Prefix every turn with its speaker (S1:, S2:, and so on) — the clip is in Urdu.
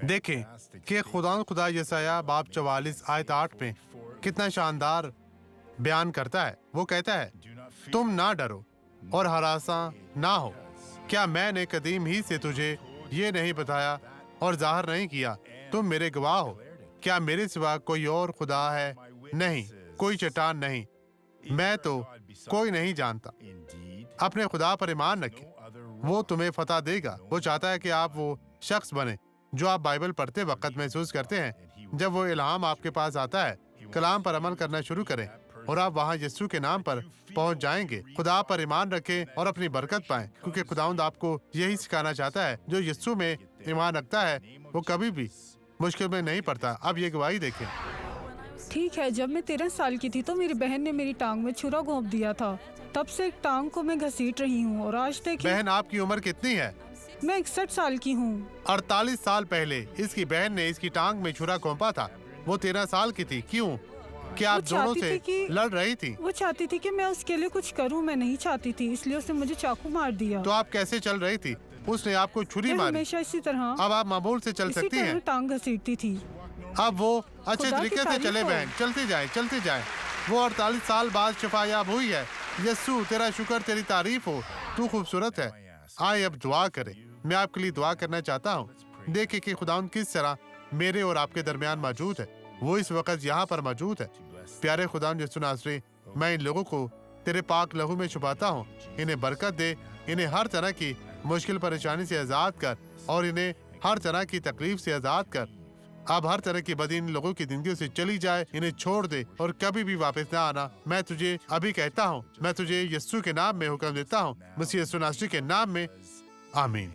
S1: دیکھیں کہ خدا یسایہ باب 44 آیت 8 میں کتنا شاندار بیان کرتا ہے۔ وہ کہتا ہے تم نہ ڈرو اور ہراساں نہ ہو، کیا میں نے قدیم ہی سے تجھے یہ نہیں بتایا اور ظاہر نہیں کیا؟ تم میرے گواہ ہو۔ کیا میرے سوا کوئی اور خدا ہے؟ نہیں، کوئی چٹان نہیں، میں تو کوئی نہیں جانتا۔ اپنے خدا پر ایمان رکھیں، وہ تمہیں فتح دے گا۔ وہ چاہتا ہے کہ آپ وہ شخص بنیں جو آپ بائبل پڑھتے وقت محسوس کرتے ہیں۔ جب وہ الہام آپ کے پاس آتا ہے، کلام پر عمل کرنا شروع کریں اور آپ وہاں یسوع کے نام پر پہنچ جائیں گے۔ خدا پر ایمان رکھیں اور اپنی برکت پائیں، کیونکہ خداوند آپ کو یہی سکھانا چاہتا ہے۔ جو یسوع میں ایمان رکھتا ہے وہ کبھی بھی مشکل میں نہیں پڑتا۔ اب یہ گواہی دیکھیں۔
S2: ٹھیک ہے، جب میں 13 سال کی تھی تو میری بہن نے میری ٹانگ میں چھرا گھونپ دیا تھا۔ تب سے ایک ٹانگ کو میں گھسیٹ رہی ہوں اور آج دیکھیں
S1: بہن آپ کی عمر کتنی ہے؟
S2: میں 61 سال کی ہوں۔
S1: 48 سال پہلے اس کی بہن نے اس کی ٹانگ میں چھرا گھونپا تھا۔ وہ 13 سال کی تھی۔ کیوں؟ کیا آپ دونوں سے لڑ رہی تھی؟
S2: وہ چاہتی تھی کہ میں اس کے لیے کچھ کروں، میں نہیں چاہتی تھی، اس لیے اس نے مجھے چاقو مار دیا۔
S1: تو آپ کیسے چل رہی تھی؟ اس نے آپ کو چھری
S2: میں
S1: ماری۔
S2: ہمیشہ اسی طرح
S1: اب آپ معمول سے چل سکتی ہیں۔
S2: ٹانگ گھسیٹتی تھی۔
S1: اب وہ اچھے
S2: خدا کی
S1: طریقے سے
S2: تعریف
S1: چلے
S2: ہو۔
S1: بہن، چلتے جائیں۔ وہ 48 سال بعد شفا یاب ہوئی ہے۔ یسوع تیرا شکر، تیری تعریف ہو، تو خوبصورت ہے۔ آئے اب دعا کریں۔ میں آپ کے لیے دعا کرنا چاہتا ہوں۔ دیکھیں کہ خداوند کس طرح میرے اور آپ کے درمیان موجود ہے۔ وہ اس وقت یہاں پر موجود ہے۔ پیارے خداوند یسوع ناصری، میں ان لوگوں کو تیرے پاک لہو میں چھپاتا ہوں۔ انہیں برکت دے، انہیں ہر طرح کی مشکل پریشانی سے آزاد کر اور انہیں ہر طرح کی تکلیف سے آزاد کر۔ اب ہر طرح کی بدی ان لوگوں کی زندگیوں سے چلی جائے، انہیں چھوڑ دے اور کبھی بھی واپس نہ آنا۔ میں تجھے ابھی کہتا ہوں، میں تجھے یسوع کے نام میں حکم دیتا ہوں، مسیح یسوع ناصری کے نام میں، آمین۔